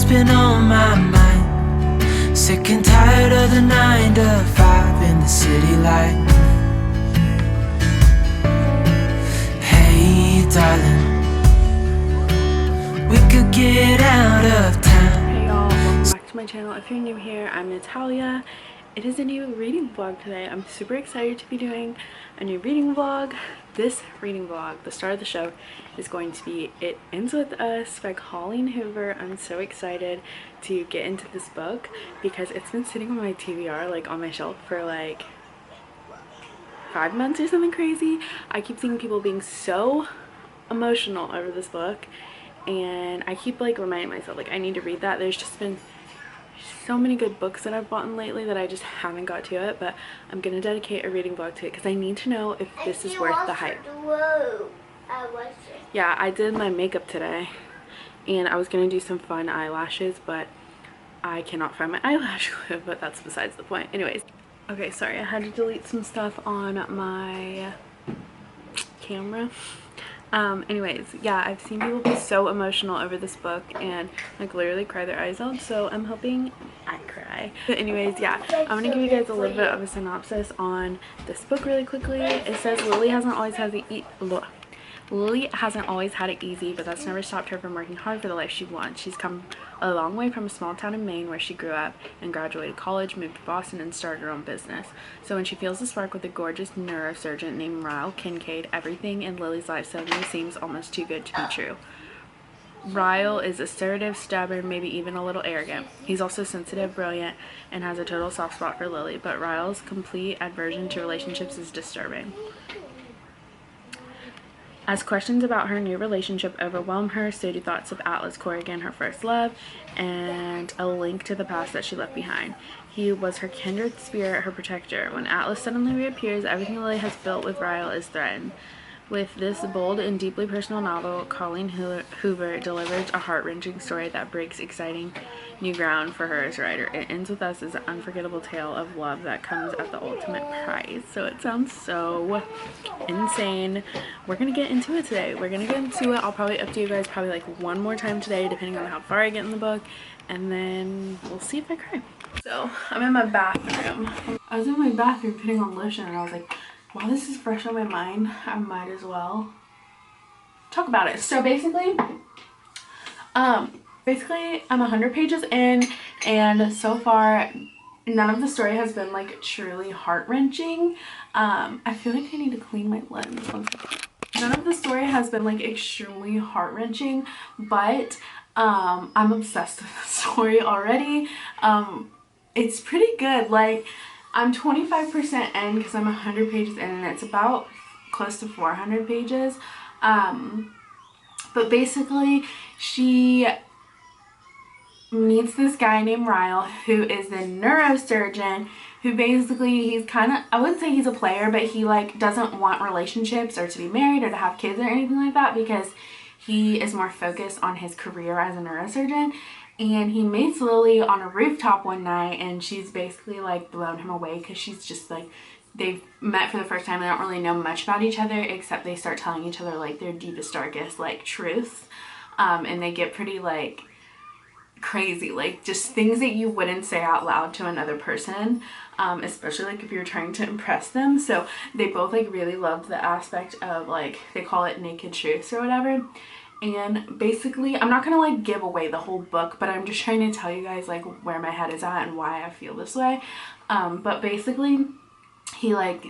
what's been on my mind. Sick and tired of the 9 to 5 in the city light. Hey darling, we could get out of town. Hey y'all, welcome back to my channel. If you're new here, I'm Natalia. It is a new reading vlog today. I'm super excited to be doing a new reading vlog. This reading vlog, the start of the show, is going to be It Ends With Us by Colleen Hoover. I'm so excited to get into this book because it's been sitting on my TBR, like on my shelf, for like 5 months or something crazy. I keep seeing people being so emotional over this book, and I keep like reminding myself like I need to read that. There's just been so many good books that I've bought in that I just haven't got to it, but I'm gonna dedicate a reading vlog to it because I need to know if this is worth the hype. Yeah, I did my makeup today and I was gonna do some fun eyelashes, but I cannot find my eyelash clip, but that's besides the point. Anyways, okay, sorry, I had to delete some stuff on my camera. Anyways, yeah, I've seen people be so emotional over this book and like literally cry their eyes out, so I'm hoping I cry. But anyways, yeah, I'm gonna give you guys a little bit of a synopsis on this book really quickly. It says Lily hasn't always had it easy, but that's never stopped her from working hard for the life she wants. She's come a long way from a small town in Maine where she grew up and graduated college, moved to Boston, and started her own business. So when she feels a spark with a gorgeous neurosurgeon named Ryle Kincaid, everything in Lily's life suddenly seems almost too good to be true. Ryle is assertive, stubborn, maybe even a little arrogant. He's also sensitive, brilliant, and has a total soft spot for Lily, but Ryle's complete aversion to relationships is disturbing. As questions about her new relationship overwhelm her, so do thoughts of Atlas Corrigan, her first love, and a link to the past that she left behind. He was her kindred spirit, her protector. When Atlas suddenly reappears, everything Lily has built with Ryle is threatened. With this bold and deeply personal novel, Colleen Hoover delivers a heart-wrenching story that breaks exciting new ground for her as a writer. It Ends With Us is an unforgettable tale of love that comes at the ultimate price. So it sounds so insane. We're gonna get into it today. We're gonna get into it. I'll probably update you guys probably like one more time today, depending on how far I get in the book, and then we'll see if I cry. So I'm in my bathroom. I was in my bathroom putting on lotion, and I was like, while this is fresh on my mind, I might as well talk about it. So basically I'm 100 pages in, and so far none of the story has been like truly heart-wrenching. I feel like I need to clean my lens. None of the story has been like extremely heart-wrenching, but I'm obsessed with the story already. It's pretty good. Like, I'm 25% in because I'm 100 pages in, and it's about close to 400 pages. But basically, she meets this guy named Ryle, who is the neurosurgeon, who basically, he's kind of, I wouldn't say he's a player, but he like doesn't want relationships or to be married or to have kids or anything like that, because he is more focused on his career as a neurosurgeon. And he meets Lily on a rooftop one night, and she's basically like blown him away because she's just like, they've met for the first time. They don't really know much about each other, except they start telling each other like their deepest, darkest like truths. And they get pretty like crazy, like just things that you wouldn't say out loud to another person, especially like if you're trying to impress them. So they both like really loved the aspect of like, they call it naked truths or whatever. And basically, I'm not gonna like give away the whole book, but I'm just trying to tell you guys like where my head is at and why I feel this way. But basically, he like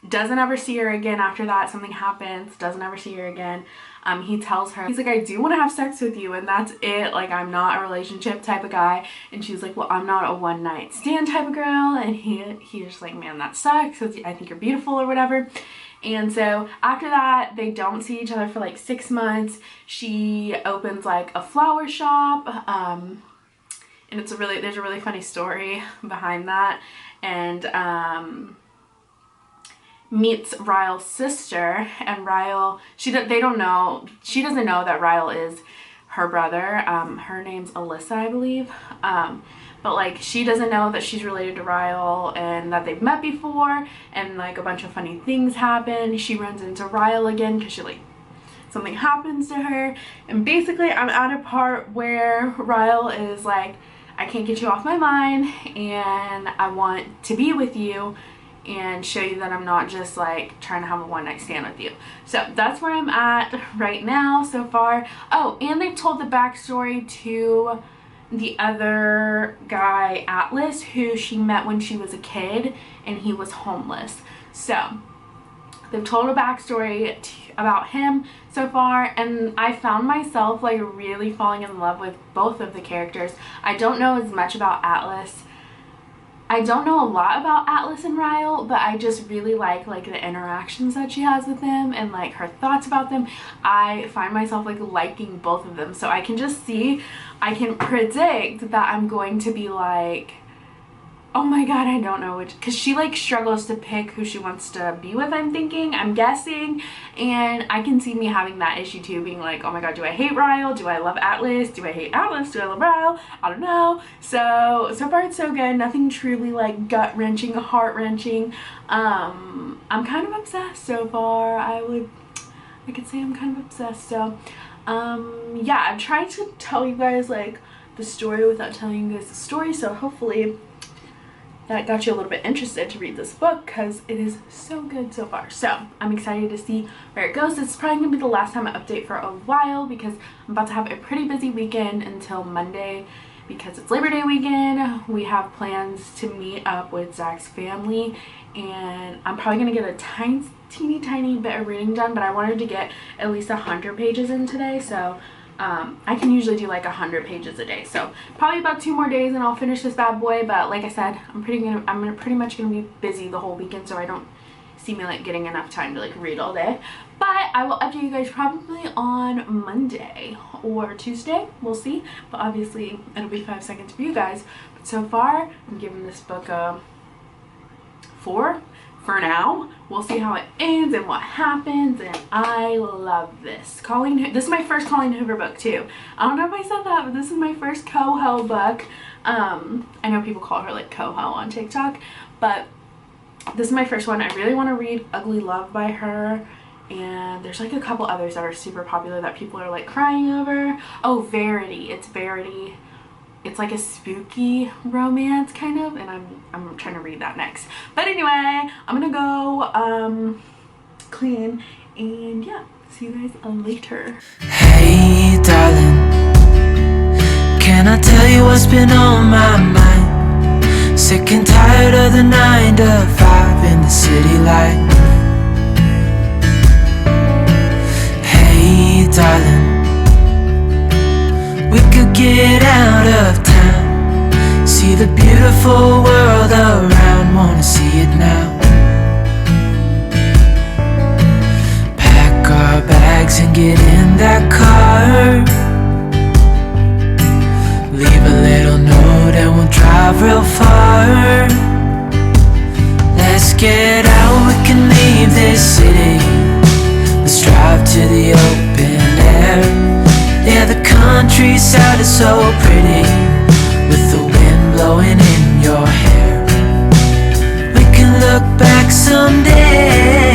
doesn't ever see her again after that. Something happens, doesn't ever see her again. He tells her, he's like, I do want to have sex with you, and that's it. Like, I'm not a relationship type of guy. And she's like, well, I'm not a one night stand type of girl. And he's just like, man, that sucks. I think you're beautiful or whatever. And so after that, they don't see each other for like 6 months. She opens like a flower shop, and there's a really funny story behind that. And meets Ryle's sister, and Ryle, she doesn't know that Ryle is her brother. Her name's Alyssa, I believe. But like, she doesn't know that she's related to Ryle and that they've met before, and like a bunch of funny things happen. She runs into Ryle again because she like something happens to her, and basically I'm at a part where Ryle is like, I can't get you off my mind and I want to be with you and show you that I'm not just like trying to have a one-night stand with you. So that's where I'm at right now so far. Oh, and they've told the backstory to the other guy, Atlas, who she met when she was a kid and he was homeless. So they've told a backstory about him so far, and I found myself like really falling in love with both of the characters. I don't know as much about Atlas. I don't know a lot about Atlas and Ryle, but I just really like the interactions that she has with them and like her thoughts about them. I find myself like liking both of them, so I can just see, I can predict that I'm going to be like, oh my god, I don't know which, because she like struggles to pick who she wants to be with, I'm guessing, and I can see me having that issue too, being like, oh my god, do I hate Ryle? Do I love Atlas? Do I hate Atlas? Do I love Ryle? I don't know. So far it's so good. Nothing truly like gut-wrenching, heart-wrenching. I'm kind of obsessed so far. I could say I'm kind of obsessed. So yeah, I'm trying to tell you guys like the story without telling you guys the story, so hopefully that got you a little bit interested to read this book, because it is so good so far. So I'm excited to see where it goes. This is probably gonna be the last time I update for a while, because I'm about to have a pretty busy weekend until Monday, because it's Labor Day weekend. We have plans to meet up with Zach's family, and I'm probably gonna get a teeny tiny bit of reading done, but I wanted to get at least 100 pages in today, so I can usually do like 100 pages a day, so probably about 2 more days and I'll finish this bad boy. But like I said, I'm pretty much gonna be busy the whole weekend, so I don't see me like getting enough time to like read all day. But I will update you guys probably on Monday or Tuesday, we'll see, but obviously it'll be 5 seconds for you guys. But so far I'm giving this book a 4 for now. We'll see how it ends and what happens, and I love this. This is my first Colleen Hoover book too. I don't know if I said that, but this is my first Coho book. I know people call her like Coho on TikTok, but this is my first one. I really want to read Ugly Love by her, and there's like a couple others that are super popular that people are like crying over. Oh, Verity. It's Verity. It's like a spooky romance kind of, and I'm trying to read that next. But anyway, I'm gonna go clean, and yeah, see you guys later. Hey darling, can I tell you what's been on my mind? Sick and tired of the 9 to 5 in the city life. Hey darling, we could get out of town, see the beautiful world around, wanna see it now. Pack our bags and get in that car, leave a little note and we'll drive real far. Let's get out, we can leave this city, let's drive to the open air. Yeah, the countryside is so pretty, with the wind blowing in your hair. We can look back someday,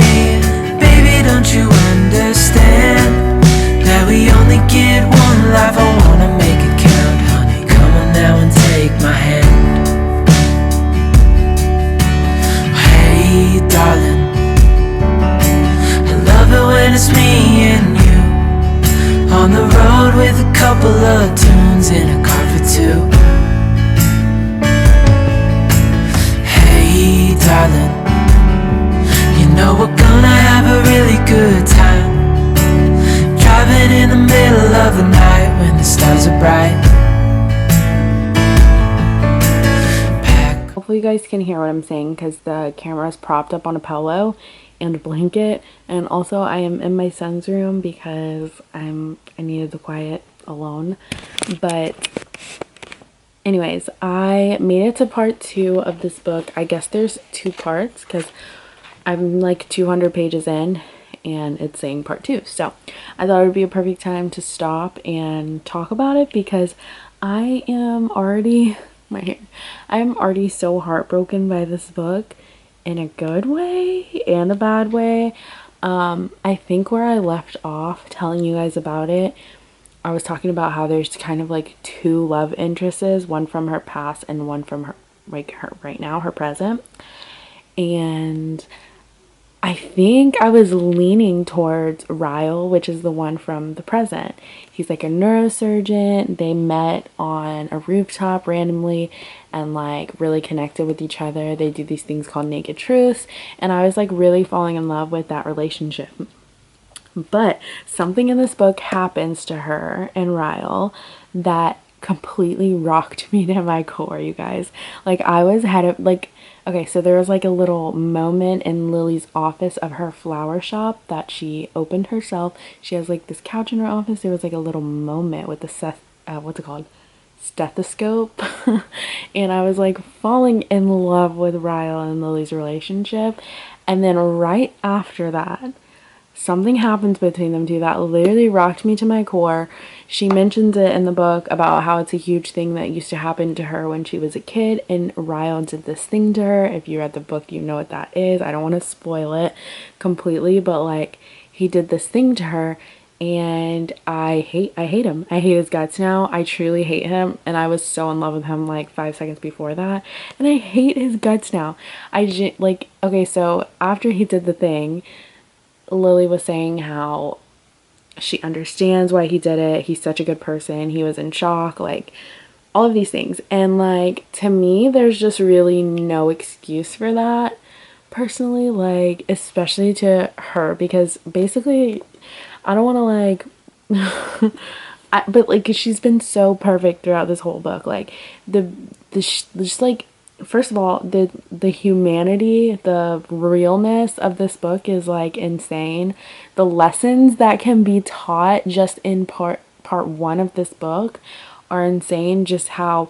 baby, don't you understand that we only get one life? I wanna make it count, honey, come on now and take my hand. Hey darling, I love it when it's me and you, on the road with a couple of tunes in a car for 2. Hey darling, you know we're gonna have a really good time, driving in the middle of the night when the stars are bright. Hopefully you guys can hear what I'm saying, because the camera is propped up on a pillow and a blanket, and also I am in my son's room because I needed the quiet alone. But anyways, I made it to part 2 of this book. I guess there's 2 parts because I'm like 200 pages in and it's saying part 2, so I thought it would be a perfect time to stop and talk about it, because I am already so heartbroken by this book, in a good way and a bad way. I think where I left off telling you guys about it, I was talking about how there's kind of like two love interests, one from her past and one from her, like, her right now, her present. And I think I was leaning towards Ryle, which is the one from the present. He's like a neurosurgeon. They met on a rooftop randomly and like really connected with each other. They do these things called naked truths, and I was like really falling in love with that relationship. But something in this book happens to her and Ryle that completely rocked me to my core, you guys. Like, I was had it like, okay, so there was like a little moment in Lily's office of her flower shop that she opened herself. She has like this couch in her office. There was like a little moment with the what's it called, stethoscope. And I was like falling in love with Ryle and Lily's relationship. And then right after that, something happens between them two that literally rocked me to my core. She mentions it in the book about how it's a huge thing that used to happen to her when she was a kid, and Ryle did this thing to her. If you read the book, you know what that is. I don't want to spoil it completely, but like, he did this thing to her, and I hate him. I hate his guts now. I truly hate him, and I was so in love with him like 5 seconds before that, and I hate his guts now. Like, okay, so after he did the thing, Lily was saying how she understands why he did it. He's such a good person. He was in shock, like all of these things. And like, to me, there's just really no excuse for that personally, like, especially to her, because basically, I don't want to like but like, she's been so perfect throughout this whole book. Like, just like, first of all, the humanity, the realness of this book is like insane. The lessons that can be taught just in part one of this book are insane. Just how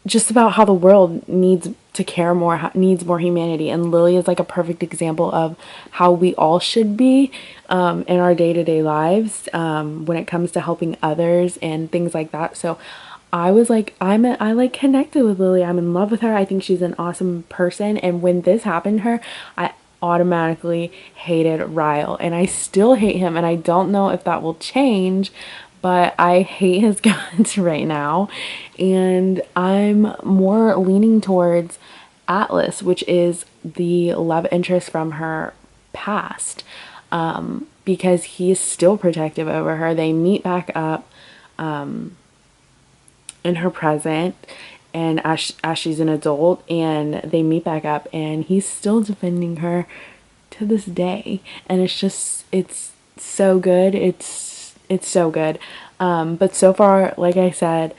just about how the world needs to care more, needs more humanity. And Lily is like a perfect example of how we all should be in our day-to-day lives when it comes to helping others and things like that. So I was like, I like connected with Lily. I'm in love with her. I think she's an awesome person. And when this happened to her, I automatically hated Ryle, and I still hate him. And I don't know if that will change, but I hate his guts right now. And I'm more leaning towards Atlas, which is the love interest from her past, because he is still protective over her. They meet back up in her present, and as she's an adult, and they meet back up, and he's still defending her to this day. And it's just, it's so good. It's so good. But so far, like I said,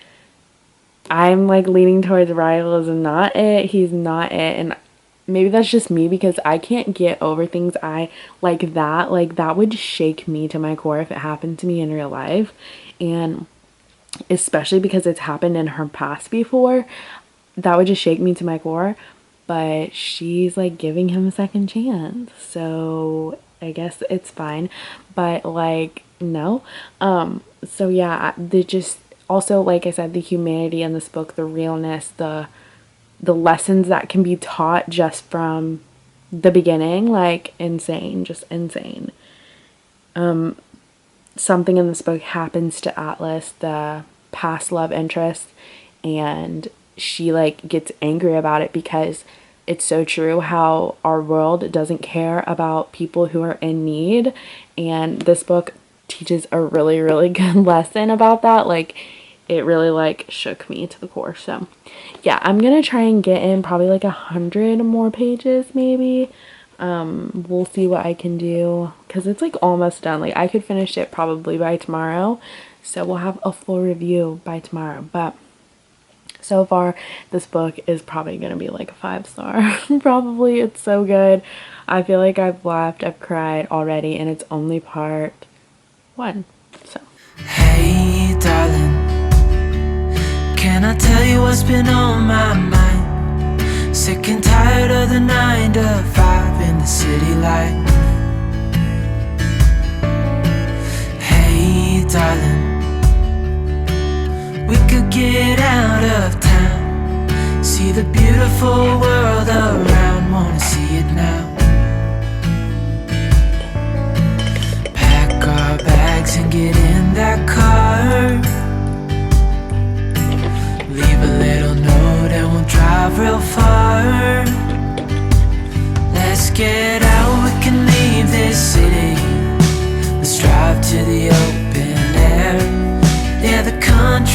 I'm like leaning towards Ryle is not it. He's not it. And maybe that's just me, because I can't get over things I like that. Like, that would shake me to my core if it happened to me in real life. And especially because it's happened in her past before, that would just shake me to my core. But she's like giving him a second chance, so I guess it's fine. But like, no. So yeah, they just, also, like I said, the humanity in this book, the realness, the lessons that can be taught just from the beginning, like, insane, just insane. Something in this book happens to Atlas, the past love interest, and she like gets angry about it, because it's so true how our world doesn't care about people who are in need. And this book teaches a really, really good lesson about that. Like, it really like shook me to the core. So yeah, I'm gonna try and get in probably like 100 more pages maybe. We'll see what I can do, because it's like almost done. Like, I could finish it probably by tomorrow, so we'll have a full review by tomorrow. But so far, this book is probably gonna be like a 5-star. Probably. It's so good. I feel like I've laughed, I've cried already, and it's only part 1. So Hey darling, can I tell you what's been on my mind? Sick and tired of the 9 to 5 in the city life. Hey darling, we could get out of town, see the beautiful world around, wanna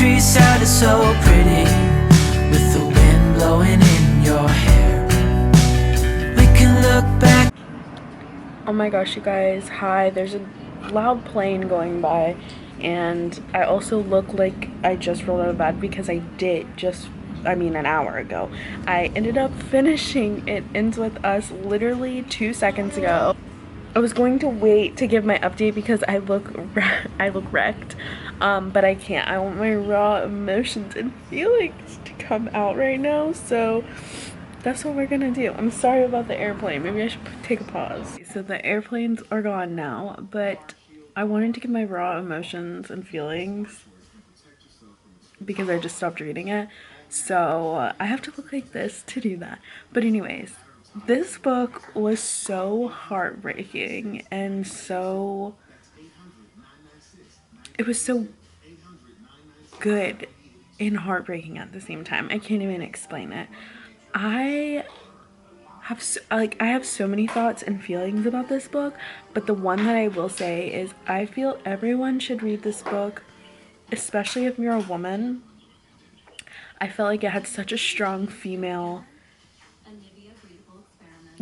countryside is so pretty, with the wind blowing in your hair. We can look back. Oh my gosh, you guys, hi, there's a loud plane going by, and I also look like I just rolled out of bed because I did an hour ago. I ended up finishing It Ends With Us literally 2 seconds ago. I was going to wait to give my update because I look wrecked, but I can't. I want my raw emotions and feelings to come out right now, so that's what we're gonna do. I'm sorry about the airplane. Maybe I should take a pause. So the airplanes are gone now, but I wanted to give my raw emotions and feelings because I just stopped reading it. So I have to look like this to do that. But anyways, this book was so heartbreaking and it was so good and heartbreaking at the same time. I can't even explain it. I have so many thoughts and feelings about this book, but the one that I will say is I feel everyone should read this book, especially if you're a woman. I felt like it had such a strong female,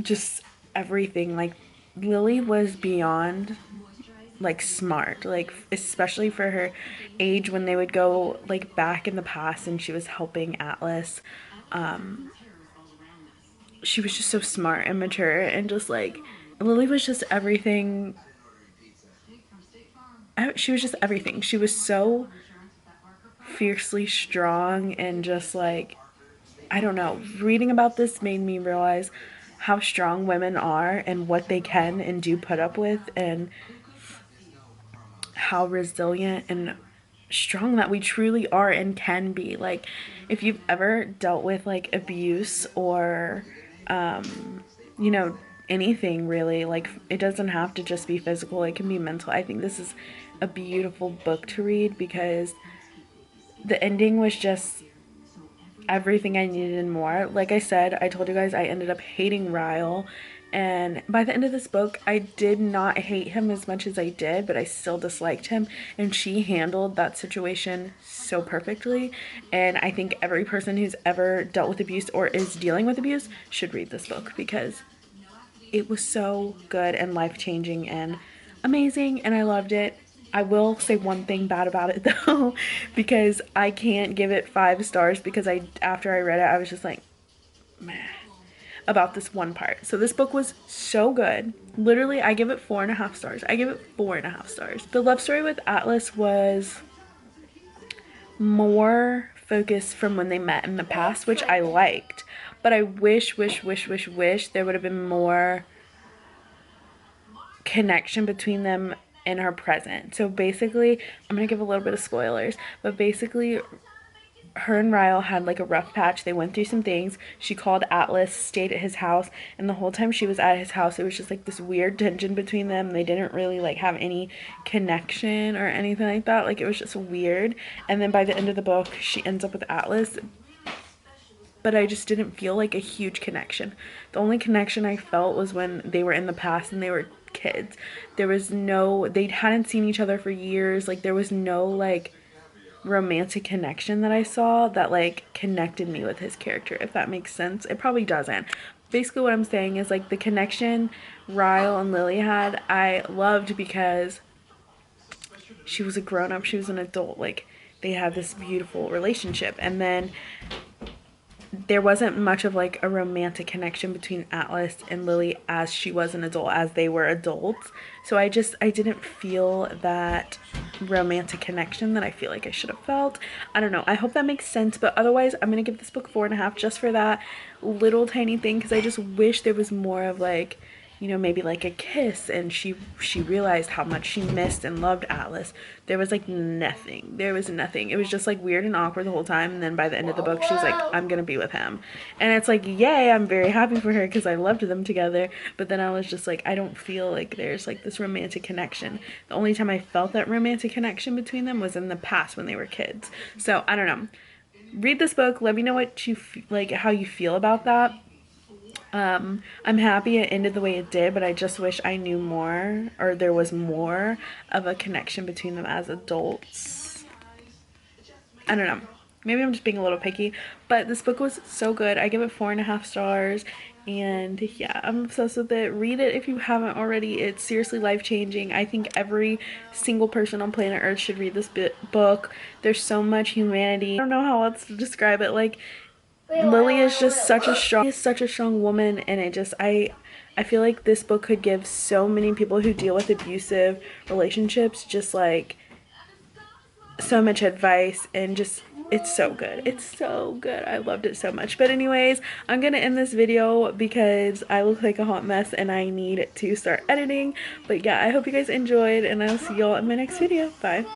just everything. Like, Lily was beyond like smart, like especially for her age, when they would go like back in the past and she was helping Atlas. She was just so smart and mature, and just like Lily was just everything. She was just everything. She was so fiercely strong, and just like, I don't know, reading about this made me realize how strong women are and what they can and do put up with, and how resilient and strong that we truly are and can be. Like, if you've ever dealt with like abuse or you know, anything really, like, it doesn't have to just be physical, it can be mental. I think this is a beautiful book to read because the ending was just everything I needed and more. Like I said, I told you guys I ended up hating Ryle, and by the end of this book I did not hate him as much as I did, but I still disliked him, and she handled that situation so perfectly. And I think every person who's ever dealt with abuse or is dealing with abuse should read this book because it was so good and life-changing and amazing, and I loved it. I will say one thing bad about it though, because I can't give it 5 stars because after I read it I was just like, meh, about this one part. So this book was so good. Literally, I give it 4.5 stars. I give it 4.5 stars. The love story with Atlas was more focused from when they met in the past, which I liked, but I wish there would have been more connection between them in her present. So basically, I'm gonna give a little bit of spoilers, but basically her and Ryle had like a rough patch. They went through some things. She called Atlas, stayed at his house, and the whole time she was at his house it was just like this weird tension between them. They didn't really like have any connection or anything like that. Like, it was just weird. And then by the end of the book she ends up with Atlas, but I just didn't feel like a huge connection. The only connection I felt was when they were in the past and they were kids. They hadn't seen each other for years. Like, there was no like romantic connection that I saw that like connected me with his character, if that makes sense. It probably doesn't. Basically what I'm saying is, like, the connection Ryle and Lily had, I loved because she was a grown-up, she was an adult, like, they had this beautiful relationship. And then there wasn't much of like a romantic connection between Atlas and Lily as she was an adult, as they were adults. So I didn't feel that romantic connection that I feel like I should have felt. I don't know. I hope that makes sense. But otherwise, I'm going to give this book 4.5 just for that little tiny thing, because I just wish there was more of like, you know, maybe like a kiss and she realized how much she missed and loved Atlas. There was like nothing. There was nothing. It was just like weird and awkward the whole time, and then by the end of the book she was like, I'm gonna be with him. And it's like, yay, I'm very happy for her because I loved them together. But then I was just like, I don't feel like there's like this romantic connection. The only time I felt that romantic connection between them was in the past when they were kids. So I don't know. Read this book, let me know what you like, how you feel about that. I'm happy it ended the way it did, but I just wish I knew more, or there was more of a connection between them as adults. I don't know. Maybe I'm just being a little picky, but this book was so good. I give it 4.5 stars, and yeah, I'm obsessed with it. Read it if you haven't already. It's seriously life-changing. I think every single person on planet Earth should read this book. There's so much humanity. I don't know how else to describe it. Like, Lily is just such a strong woman, and it just I feel like this book could give so many people who deal with abusive relationships just like so much advice, and just it's so good. It's so good. I loved it so much. But anyways, I'm gonna end this video because I look like a hot mess and I need to start editing. But yeah, I hope you guys enjoyed, and I'll see y'all in my next video. Bye.